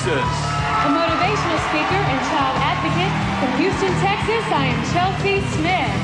Texas. A motivational speaker and child advocate from Houston, Texas, I am Chelsi Smith.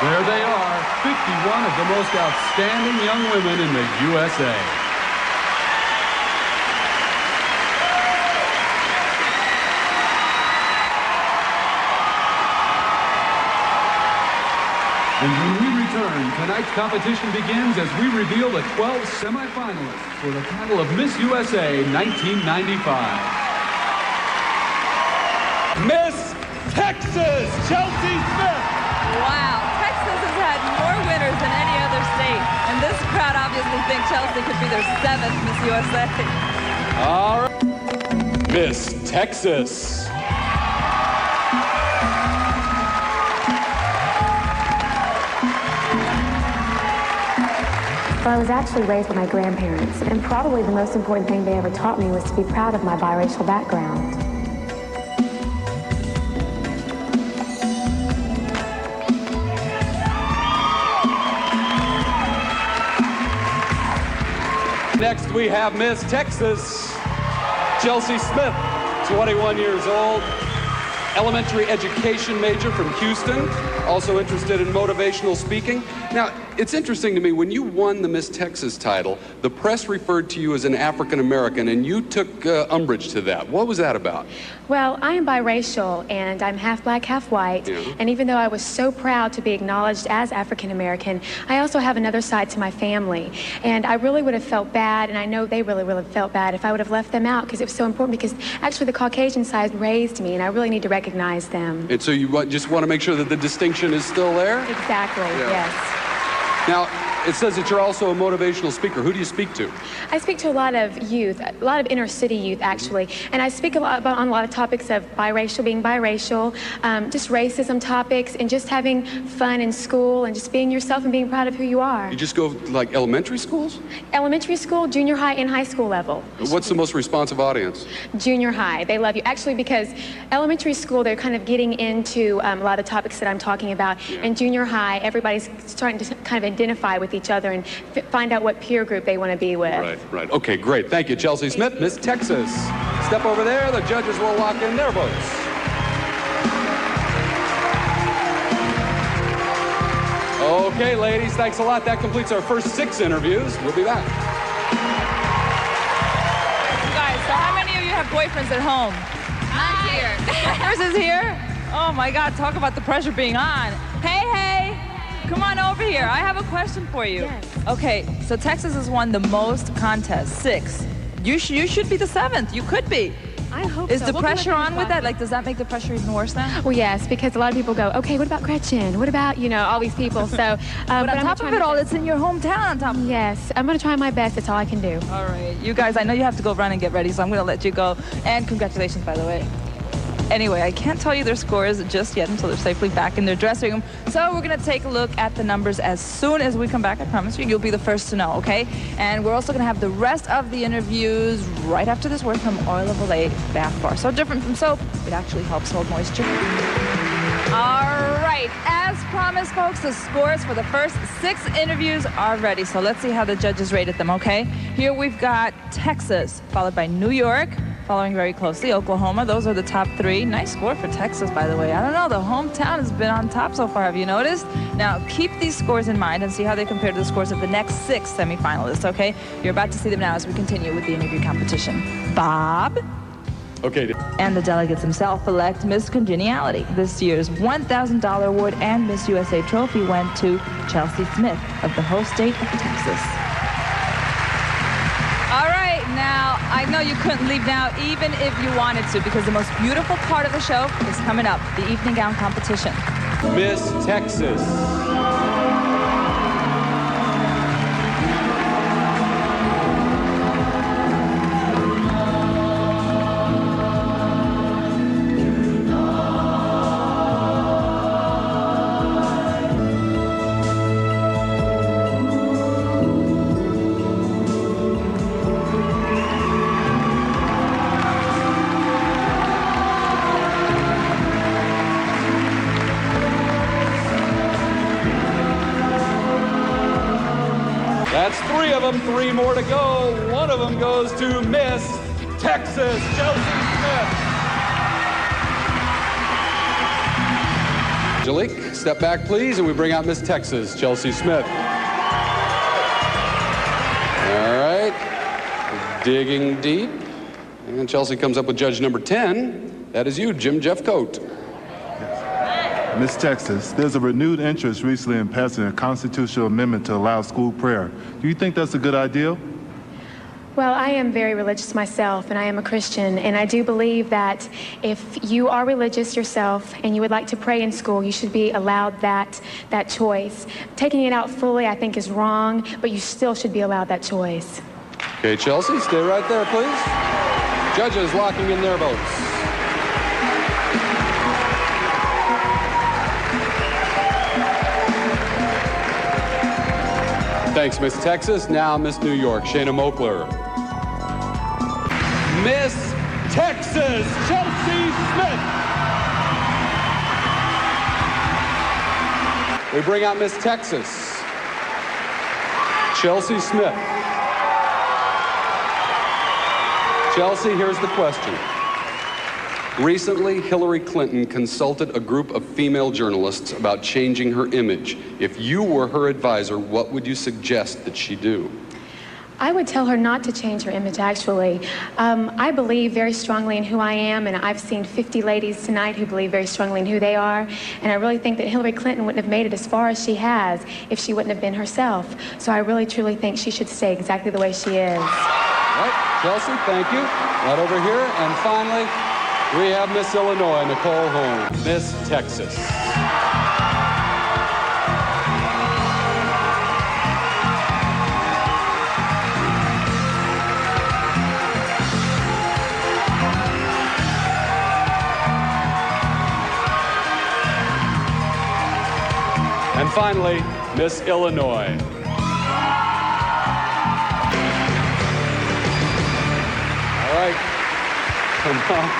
There they are, 51 of the most outstanding young women in the USA. And when we return, tonight's competition begins as we reveal the 12 semifinalists for the title of Miss USA 1995. Miss Texas, Chelsi Smith. Wow, Texas has had more winners than any other state. And this crowd obviously thinks Chelsi could be their 7th Miss USA. All right. Miss Texas. Well, I was actually raised by my grandparents, and probably the most important thing they ever taught me was to be proud of my biracial background. Next, we have Miss Texas, Chelsi Smith, 21 years old, elementary education major from Houston, also interested in motivational speaking. Now, it's interesting to me, when you won the Miss Texas title, the press referred to you as an African-American, and you took umbrage to that. What was that about? Well, I am biracial, and I'm half black, half white. Yeah. And even though I was so proud to be acknowledged as African-American, I also have another side to my family. And I really would have felt bad, and I know they really would have felt bad if I would have left them out, because it was so important, because actually the Caucasian side raised me, and I really need to recognize them. And so you just want to make sure that the distinction is still there? Exactly, yes. Now, it says that you're also a motivational speaker. Who do you speak to? I speak to a lot of youth, a lot of inner city youth, actually. And I speak a lot on a lot of topics of biracial, being biracial, just racism topics, and just having fun in school, and just being yourself and being proud of who you are. You just go like elementary schools? Elementary school, junior high, and high school level. What's the most responsive audience? Junior high. They love you. Actually, because elementary school, they're kind of getting into a lot of the topics that I'm talking about. Yeah. And junior high, everybody's starting to kind of identify with each other and find out what peer group they want to be with. Right, right. Okay, great. Thank you, Chelsi Smith. Miss Texas. Step over there. The judges will lock in their votes. Okay, ladies, thanks a lot. That completes our first 6 interviews. We'll be back. You guys, so how many of you have boyfriends at home? I'm here. Yours is here? Oh my God, talk about the pressure being on. Hey, hey, come on over here. I have a question for you. Yes. Okay, so Texas has won the most contests, 6. You should be the 7th. You could be. I hope Is so. the We'll pressure give it on with that? Like, does that make the pressure even worse now? Well, yes, because a lot of people go, okay, what about Gretchen? What about, you know, all these people? So, But on top of it all, it's in your hometown on top of it. Yes, I'm going to try my best. That's all I can do. All right, you guys, I know you have to go run and get ready, so I'm going to let you go. And congratulations, by the way. Anyway, I can't tell you their scores just yet until they're safely back in their dressing room. So we're going to take a look at the numbers as soon as we come back. I promise you, you'll be the first to know, okay? And we're also going to have the rest of the interviews right after this word from Oil of Olay Bath Bar. So different from soap, it actually helps hold moisture. All right, as promised, folks, the scores for the first 6 interviews are ready. So let's see how the judges rated them, okay? Here we've got Texas, followed by New York, following very closely Oklahoma. Those are the top 3. Nice score for Texas, by the way. I don't know, the hometown has been on top so far. Have you noticed? Now, keep these scores in mind and see how they compare to the scores of the next 6 semifinalists, okay? You're about to see them now as we continue with the interview competition. Bob? Okay. And the delegates himself elect Miss Congeniality. This year's $1,000 award and Miss USA trophy went to Chelsi Smith of the whole state of Texas. All right, now, I know you couldn't leave now even if you wanted to, because the most beautiful part of the show is coming up, the evening gown competition. Miss Texas. That's 3 of them, 3 more to go. 1 of them goes to Miss Texas, Chelsi Smith. Angelique, step back, please, and we bring out Miss Texas, Chelsi Smith. All right, digging deep. And Chelsi comes up with judge number 10. That is you, Jim Jeffcoat. Miss Texas, there's a renewed interest recently in passing a constitutional amendment to allow school prayer. Do you think that's a good idea? Well, I am very religious myself, and I am a Christian, and I do believe that if you are religious yourself and you would like to pray in school, you should be allowed that choice. Taking it out fully, I think, is wrong, but you still should be allowed that choice. Okay, Chelsi, stay right there, please. Judges locking in their votes. Thanks, Miss Texas. Now, Miss New York, Shayna Moakler. Miss Texas, Chelsi Smith. We bring out Miss Texas, Chelsi Smith. Chelsi, here's the question. Recently, Hillary Clinton consulted a group of female journalists about changing her image. If you were her advisor, what would you suggest that she do? I would tell her not to change her image, actually. I believe very strongly in who I am, and I've seen 50 ladies tonight who believe very strongly in who they are, and I really think that Hillary Clinton wouldn't have made it as far as she has if she wouldn't have been herself. So I really, truly think she should stay exactly the way she is. All right, Chelsi, thank you. Right over here, and finally, we have Miss Illinois, Nicole Holmes. Miss Texas. And finally, Miss Illinois. All right, come on.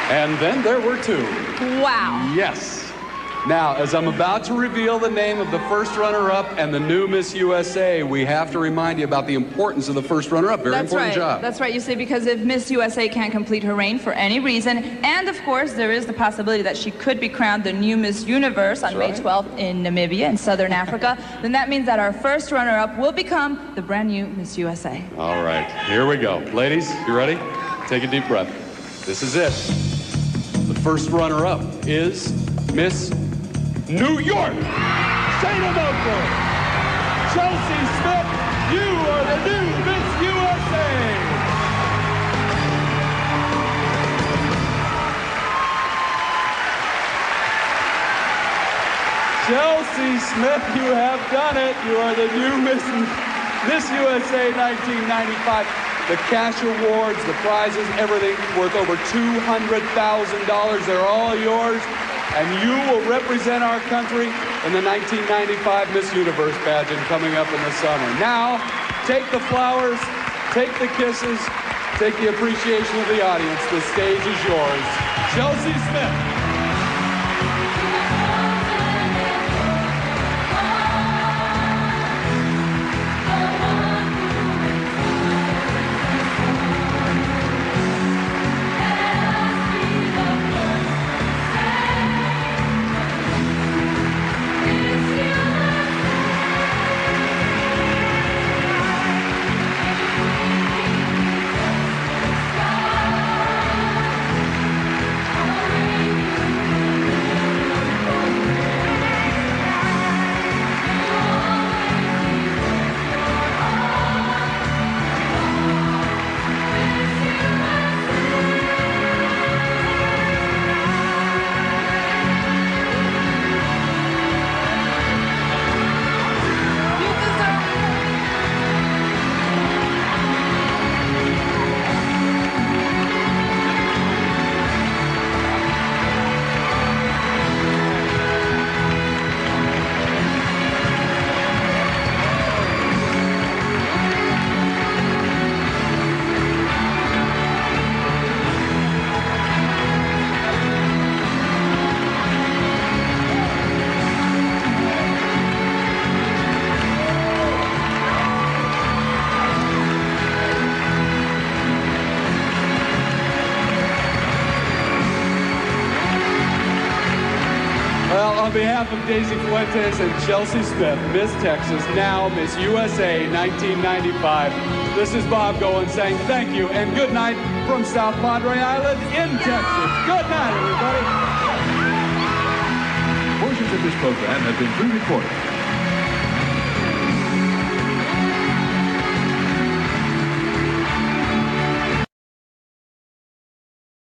And then there were 2. Wow. Yes. Now, as I'm about to reveal the name of the first runner-up and the new Miss USA, we have to remind you about the importance of the first runner-up. Very important job. That's right, you see, because if Miss USA can't complete her reign for any reason, and of course there is the possibility that she could be crowned the new Miss Universe on May 12th in Namibia in Southern Africa, then that means that our first runner-up will become the brand new Miss USA. All right, here we go. Ladies, you ready? Take a deep breath. This is it. The first runner-up is Miss New York. Shayna Moakler. Chelsi Smith, you are the new Miss USA. Chelsi Smith, you have done it. You are the new Miss USA 1995. The cash awards, the prizes, everything worth over $200,000. They're all yours, and you will represent our country in the 1995 Miss Universe pageant coming up in the summer. Now, take the flowers, take the kisses, take the appreciation of the audience. The stage is yours. Chelsi Smith. Well, on behalf of Daisy Fuentes and Chelsi Smith, Miss Texas, now Miss USA 1995, this is Bob Goen saying thank you and good night from South Padre Island in Texas. Good night, everybody. Portions of this program have been pre-recorded.